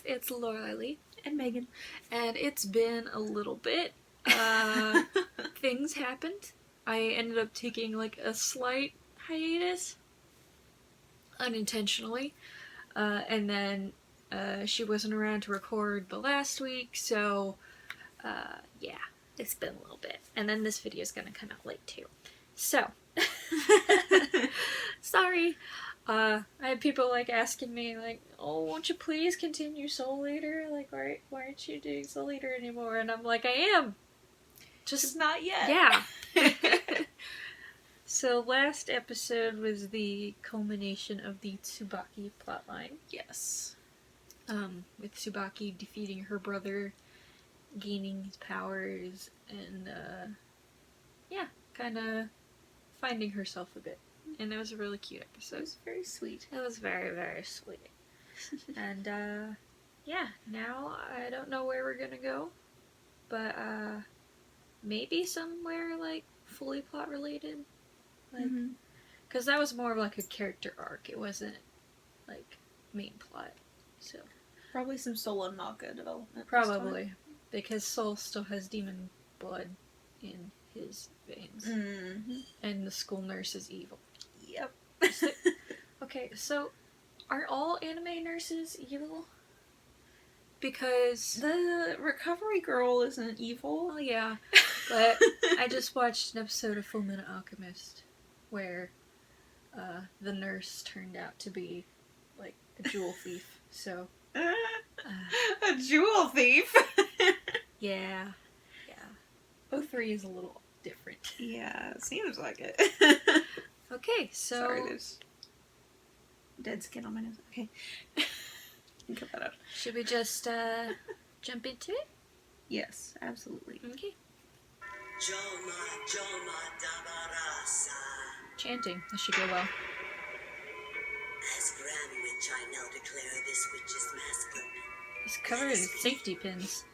It's Laurelei Lee. And Megan. And it's been a little bit. Things happened. I ended up taking like a slight hiatus. Unintentionally. And then she wasn't around to record the last week, so yeah, it's been a little bit. And then this video is gonna come out late too. So, sorry. I had people like asking me like, oh, won't you please continue Soul Eater? Like, why aren't you doing Soul Eater anymore? And I'm like, I am. Just not yet. Yeah. So last episode was the culmination of the Tsubaki plotline. Yes. With Tsubaki defeating her brother, gaining his powers, and yeah, kind of finding herself a bit. And it was a really cute episode. It was very sweet. It was very, very sweet. And yeah, now I don't know where we're gonna go, but maybe somewhere like fully plot related. Like, because that was more of like a character arc. It wasn't like main plot. So probably some Soul and Maka development. Probably, because Soul still has demon blood in his veins, and the school nurse is evil. Yep. Okay, so are all anime nurses evil? Because the recovery girl isn't evil. Oh yeah, but I just watched an episode of Fullmetal Alchemist where the nurse turned out to be like a jewel thief. So a jewel thief. Yeah. O3 is a little different. Yeah, it seems like it. Okay, so sorry, there's dead skin on my nose. Okay. Cut that out. Should we just jump into it? Yes, absolutely. Okay. Chanting. This should go well. As Grand Witch, I now declare this witch's mask open. He's covered in safety pins.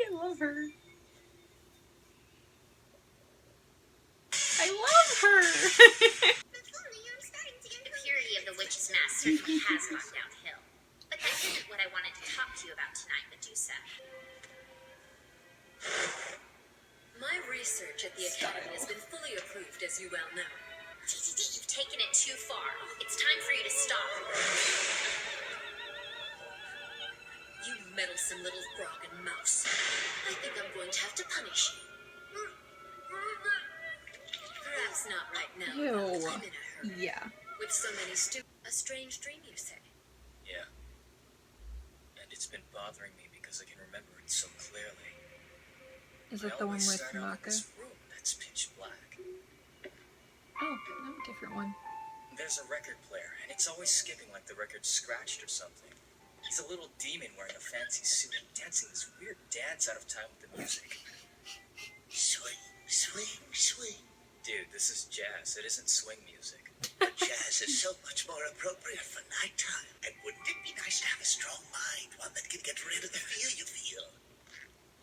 I love her. I love her! The purity of the witch's mask certainly has gone downhill. But that isn't what I wanted to talk to you about tonight, Medusa. My research at the Academy has been fully approved, as you well know. You've taken it too far. It's time for you to stop. You meddlesome little frog and mouse. I think I'm going to have to punish you. Perhaps not right now. Ew. I'm in a hurry. Yeah. With so many a strange dream, you say? Yeah. And it's been bothering me because I can remember it so clearly. Is it the one with Maka? This room that's pitch black. Oh, no, different one. There's a record player, and it's always skipping like the record's scratched or something. He's a little demon wearing a fancy suit and dancing this weird dance out of time with the music. Swing, swing, swing. Dude, this is jazz. It isn't swing music. But jazz is so much more appropriate for nighttime. And wouldn't it be nice to have a strong mind, one that can get rid of the fear you feel?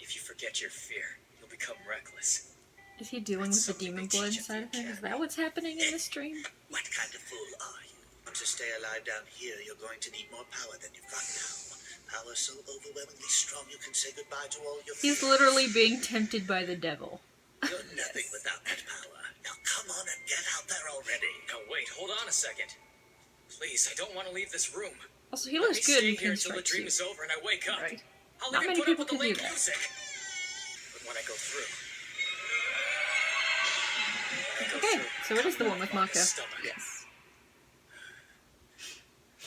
If you forget your fear, you'll become reckless. Is he dealing with the demon blood side of things? Is that what's happening in this dream? What kind of fool are you? To stay alive down here, you're going to need more power than you've got now. Power so overwhelmingly strong you can say goodbye to all your He's fears. literally being tempted by the devil. You're nothing without that power. Now come on and get out there already. Now wait, hold on a second. Please, I don't want to leave this room. Also, he Let looks me good stay in here until the pinstripe dream suit. is over and I wake up. Right. I'll Not even many put up people with the can do late that. music. But when I go through. Okay, so it is the one with Maka. Yes.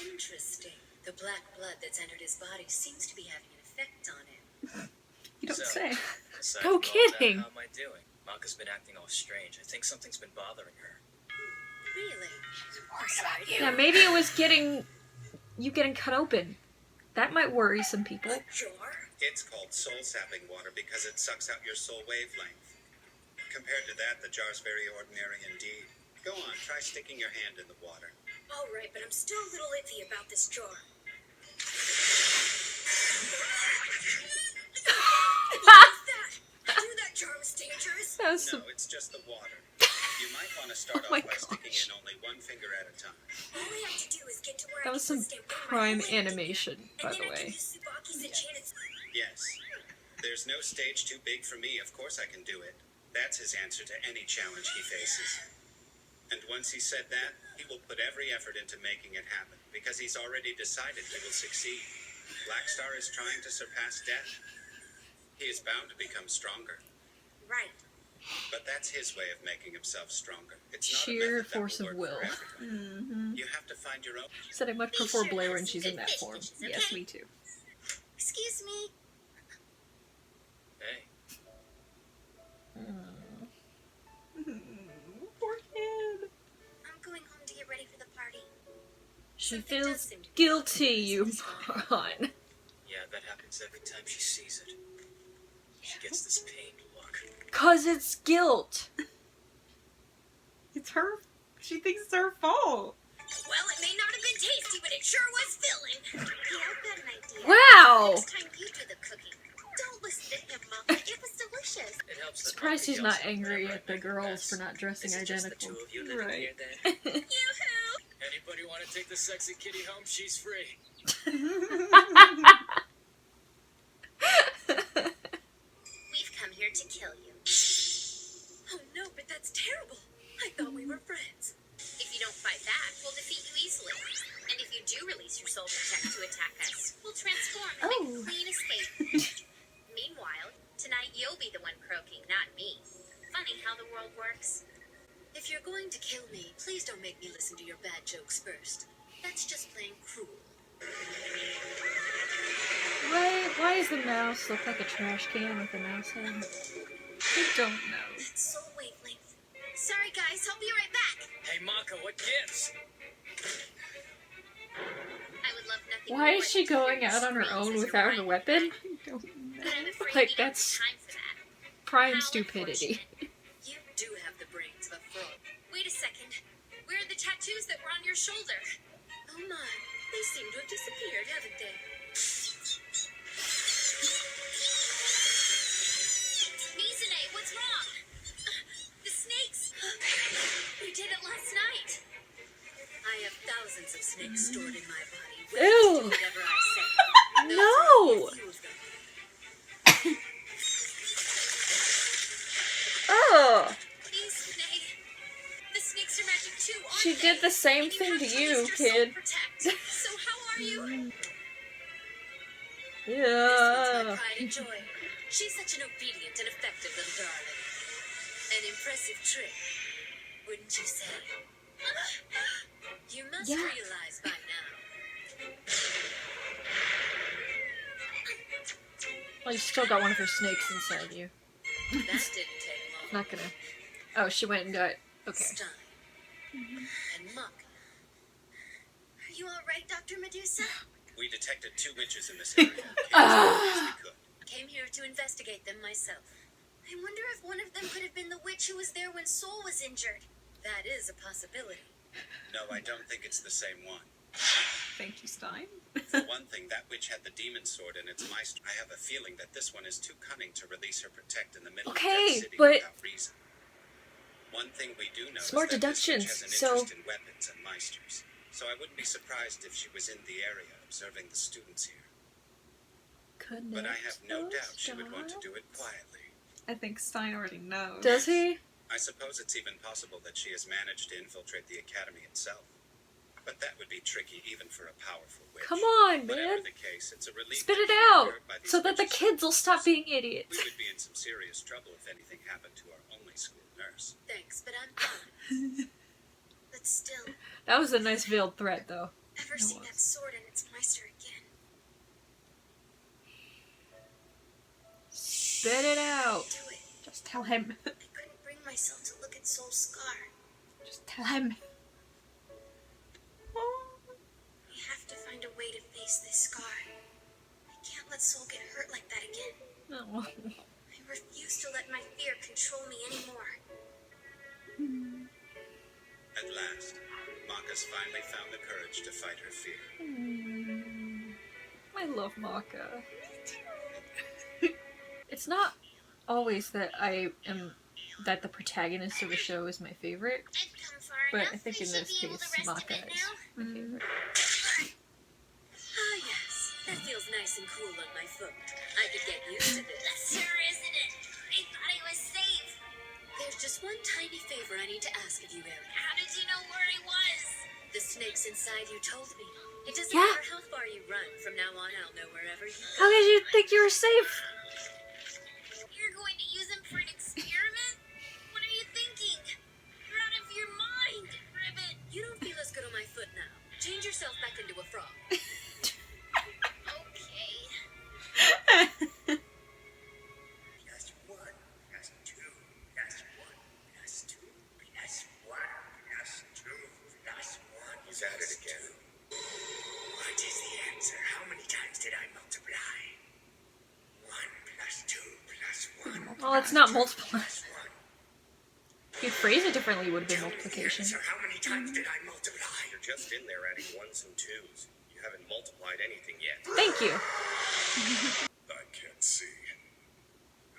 Interesting. The black blood that's entered his body seems to be having an effect on him. You don't So, say. aside No from all that, kidding. how am I doing? Maka's been acting all strange. I think something's been bothering her. Really? Yeah, maybe it was getting cut open. That might worry some people. Jar? It's called soul sapping water because it sucks out your soul wavelength. Compared to that, the jar's very ordinary indeed. Go on, try sticking your hand in the water. All right, but I'm still a little iffy about this jar. What was that? I knew that jar was dangerous. That was No, it's just the water. You might want to start Oh my off by sticking gosh. in only one finger at a time. All I have to do is get to where That I was can some stay with my prime whole animation, and by then the I can way. use Tsubaki's enchanted. Yes. There's no stage too big for me. Of course I can do it. That's his answer to any challenge he faces. And once he said that, he will put every effort into making it happen, because he's already decided he will succeed. Blackstar is trying to surpass death. He is bound to become stronger. Right. But that's his way of making himself stronger. It's not Sheer a method that force will of work will. for everyone. You have to find your own. Said I much prefer Blair when she's in that form. Yes, me too. Excuse me. Hey, Poor kid. I'm going home to get ready for the party. She feels guilty, you moron. yeah, that happens every time she sees it. She gets this pained look. 'Cause it's guilt. It's her. She thinks it's her fault. Well, it may not have been tasty, but it sure was filling. Yeah, I've got an idea. Wow. Next time you do the cooking. Don't listen to him, Mom. It was delicious. It helps that Surprised Maka he's yells not at me angry whenever I at the make a girls mess. for not dressing Is it just the identical. two of you living Right. here then? Yoo-hoo! Anybody want to take the sexy kitty home? She's free. We've come here to kill you. Oh no, but that's terrible. I thought we were friends. If you don't fight back, we'll defeat you easily. And if you do release your soul protect to attack us, we'll transform and make a clean escape. Meanwhile, tonight you'll be the one croaking, not me. Funny how the world works. If you're going to kill me, please don't make me listen to your bad jokes first. That's just plain cruel. Why does the mouse look like a trash can with a mouse head? I don't know. That's soul wavelength. Sorry guys, I'll be right back. Hey, Maka, what gives? I would love nothing Why more is she than to hear going you out on her scream own as you're without a crying. weapon? But I'm afraid Like, we don't that's have time for that. prime How stupidity. unfortunate. You do have the brains of a frog. Wait a second. Where are the tattoos that were on your shoulder? Oh my, they seem to have disappeared, haven't they? Mizune, what's wrong? The snakes! We did it last night. I have thousands of snakes stored in my body. Waiting to Ew. do whatever I say. Those No. are only a few of them. Oh! Mizune, the snakes are magic too, aren't She they? did the same And thing have to to you, use your soul kid. protect. So how are you? This one's my Yeah. pride and joy. She's such an obedient and effective little darling. An impressive trick, wouldn't you say? You must Yeah. realize by now. Well, you still got one of her snakes inside you. That didn't take long. Not gonna. Oh, she went and got. Okay. Stein. And Maka. Are you alright, Dr. Medusa? We detected 2 witches in this area. Came as quickly as we could. Came here to investigate them myself. I wonder if one of them could have been the witch who was there when Soul was injured. That is a possibility. No, I don't think it's the same one. Thank you, Stein. For one thing, that witch had the demon sword in its maestro. I have a feeling that this one is too cunning to release her protect in the middle Okay, of Death City but- without reason. One thing we do know Smart is that this witch deductions, has an so- interest in weapons and meisters. So I wouldn't be surprised if she was in the area observing the students here. But I have no doubt she would want to do it quietly. I think Stein already knows. Does he? I suppose it's even possible that she has managed to infiltrate the academy itself. But that would be tricky even for a powerful witch. Come on, Whatever man. the case, it's a relief Spit that it we were out heard by these so that the witches. kids will stop being idiots. We would be in some serious trouble if anything happened to our only school nurse. Thanks, but I'm fine. But still, That was a nice veiled threat, though. ever It see was. that sword and its meister again? Spit it out. Do it. Just tell him. I couldn't bring myself to look at Soul's scar. Just tell him. We have to find a way to face this scar. I can't let Soul get hurt like that again. Oh. I refuse to let my fear control me anymore. At last, Maka's finally found the courage to fight her fear. I love Maka. It's not always that I am that the protagonist of the show is my favorite, I've come far but enough. I think I in should this be able case, to rest a Maka bit is now. my favorite. Ah, yes. That feels nice and cool on my foot. I could get used to this. Sure, isn't it? I thought I was safe. There's just one tiny favor I need to ask of you, Ellie. How did you know where I was? The snakes inside you told me. It doesn't Yeah. matter how far you run. From now on, I'll know wherever you go. How did you think you were safe? You're going to use him for an experiment? What are you thinking? You're out of your mind, Ribbit. You don't feel as good on my foot now. Change yourself back into a frog. Okay. Plus 1, plus 2, plus 1, plus 2, plus 1, plus 2, plus 1. He's at it again. What is the answer? How many times did I multiply? 1 plus 2 plus 1. Well, it's not multiple. Plus 1. If you'd phrase it differently, it would have been Tell me the multiplication. answer. How many times did I multiply? You're just in there adding ones and twos. You haven't multiplied anything yet. Thank you. I can't see.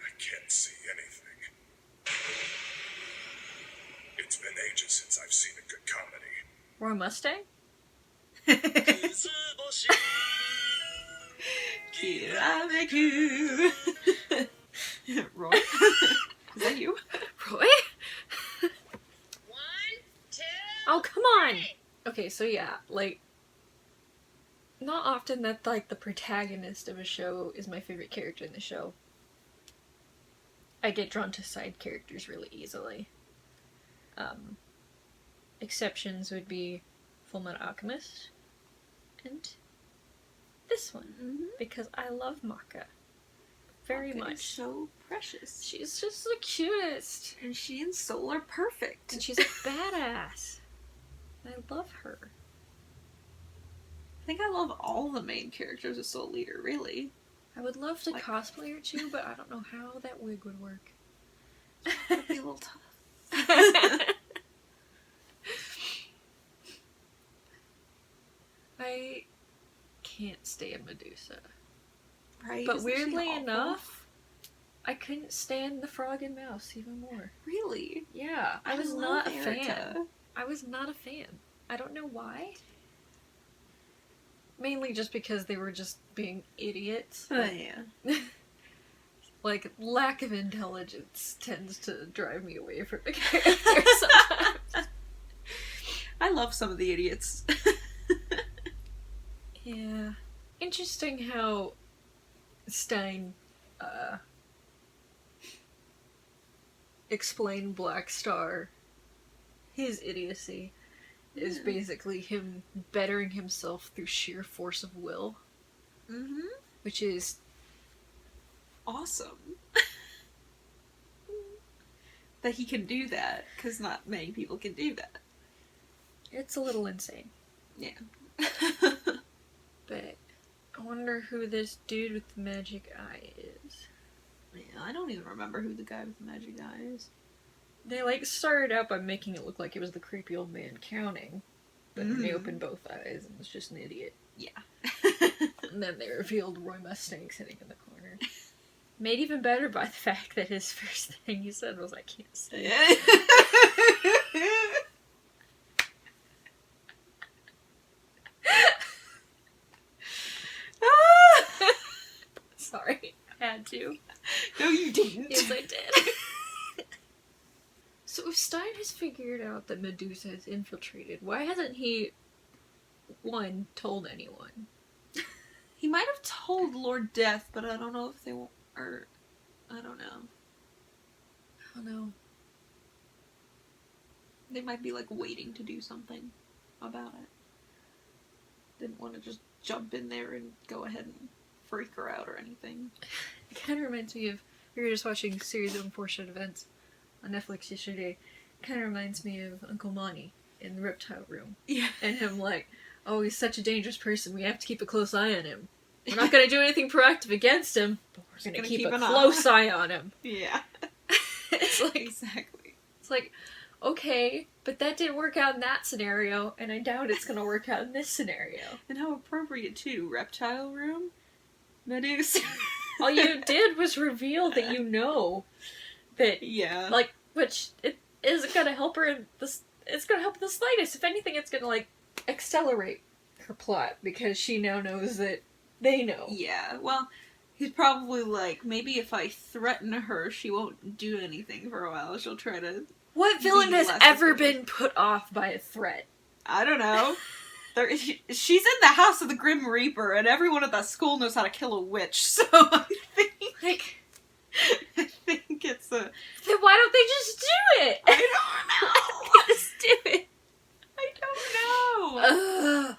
I can't see anything. It's been ages since I've seen a good comedy. Roy Mustang? Roy? Is that you? Roy? 1, 2. Oh, come on! Okay, so yeah, like, not often that, like, the protagonist of a show is my favorite character in the show. I get drawn to side characters really easily. Exceptions would be Fullmetal Alchemist and this one, because I love Maka very Maka is much. so precious. She's just the cutest, And she and Soul are perfect. and she's a badass. I love her. I think I love all the main characters of Soul Leader, really. I would love to Like- cosplay her too, but I don't know how that wig would work. It'd be a little tough. I can't stand Medusa. Right? But Isn't she weirdly awful? enough, I couldn't stand the frog and mouse even more. Really? Yeah, I was love not a Erica. fan. I was not a fan. I don't know why. Mainly just because they were just being idiots. Oh, yeah. Like, lack of intelligence tends to drive me away from the character sometimes. I love some of the idiots. Yeah. Interesting how Stein explained Black Star. His idiocy is basically him bettering himself through sheer force of will, Mm-hmm. which is Awesome. That he can do that, because not many people can do that. it's a little insane. Yeah. But I wonder who this dude with the magic eye is. Yeah, I don't even remember who the guy with the magic eye is. They like started out by making it look like it was the creepy old man counting, but then they opened both eyes and was just an idiot. Yeah. And then they revealed Roy Mustang sitting in the corner. Made even better by the fact that his first thing he said was, "I can't see." Sorry, I had to. No, you didn't. Yes, I did. So if Stein has figured out that Medusa is infiltrated, why hasn't he, one, told anyone? He might have told Lord Death, but I don't know if they won't. Or I don't know. I don't know. They might be like waiting to do something about it. Didn't want to just jump in there and go ahead and freak her out or anything. It kind of reminds me of, we were just watching a series of unfortunate events on Netflix yesterday. It kind of reminds me of Uncle Monty in the Reptile Room. Yeah. And him like, oh, he's such a dangerous person, we have to keep a close eye on him. We're not going to do anything proactive against him, but we're going to keep a an eye. close eye on him. Yeah. It's like, Exactly. it's like, okay, but that didn't work out in that scenario, and I doubt it's going to work out in this scenario. And how appropriate too. Reptile Room? Medusa. All you did was reveal that you know that, Yeah. like, which it isn't gonna help her in this. It's gonna help the slightest. If anything, it's gonna like accelerate her plot because she now knows that they know. Yeah, well, he's probably like, maybe if I threaten her, she won't do anything for a while. She'll try to. What villain has less ever suspicious. been put off by a threat? I don't know. She's in the house of the Grim Reaper, and everyone at that school knows how to kill a witch. So I think it's a. Then why don't they just do it? I don't know. Just do it. I don't know.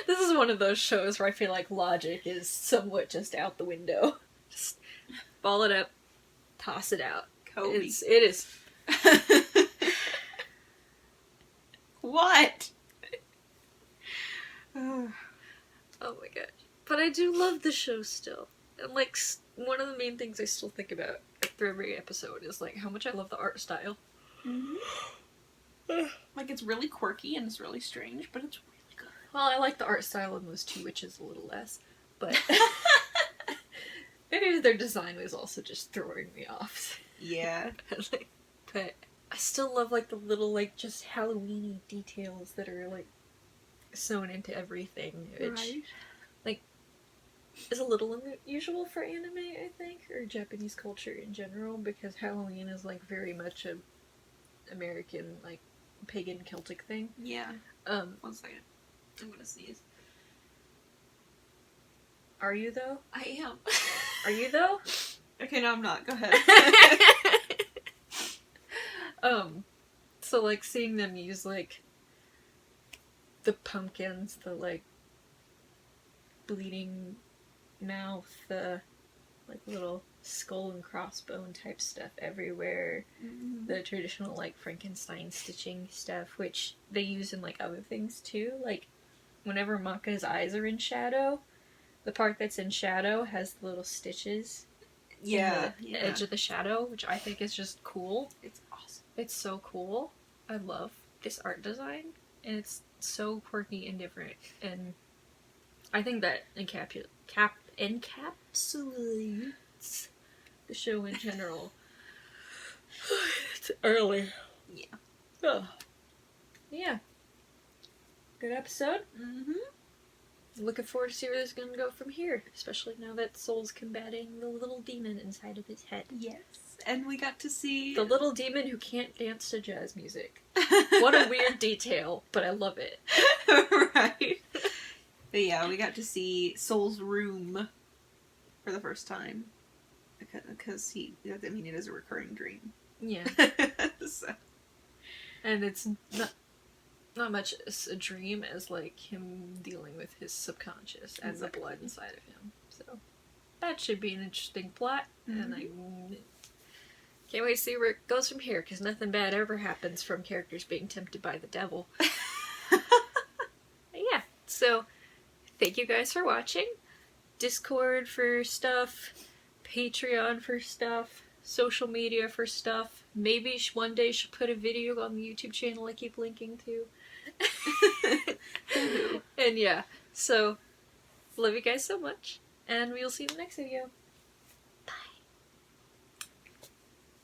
This is one of those shows where I feel like logic is somewhat just out the window. Just ball it up, toss it out. Kobe. It is. What? Oh my god. But I do love the show still. And like, one of the main things I still think about after every episode is like how much I love the art style. Mm-hmm. Like, it's really quirky and it's really strange, but it's really good. Well, I like the art style in those two witches a little less, but maybe their design was also just throwing me off. Yeah. But I still love like the little like just Halloween-y details that are like sewn into everything, which like is a little unusual for anime, I think, or Japanese culture in general, because Halloween is like very much a American like pagan Celtic thing. Yeah. 1 second. I'm gonna sneeze. Are you though? I am. Are you though? Okay, no, I'm not. Go ahead. So like seeing them use like the pumpkins, the like bleeding mouth, the like little skull and crossbone type stuff everywhere. Mm-hmm. The traditional like Frankenstein stitching stuff, which they use in like other things too. Like whenever Maka's eyes are in shadow, the part that's in shadow has the little stitches. Yeah. In the edge of the shadow, which I think is just cool. It's awesome. It's so cool. I love this art design, and it's so quirky and different, and I think that encapsulates the show in general. It's early. Yeah. Oh. Yeah. Good episode. Mm-hmm. Looking forward to see where this is going to go from here, especially now that Soul's combating the little demon inside of his head. Yes. And we got to see... The little demon who can't dance to jazz music. What a weird detail, but I love it. Right. But yeah, we got to see Soul's room for the first time. Because it is a recurring dream. Yeah. So. And it's not much as a dream as like him dealing with his subconscious and the blood inside of him. So that should be an interesting plot, and I can't wait to see where it goes from here, because nothing bad ever happens from characters being tempted by the devil. Yeah, so thank you guys for watching. Discord for stuff, Patreon for stuff, social media for stuff. Maybe one day she'll put a video on the YouTube channel I keep linking to. And yeah, so love you guys so much, and we'll see you in the next video.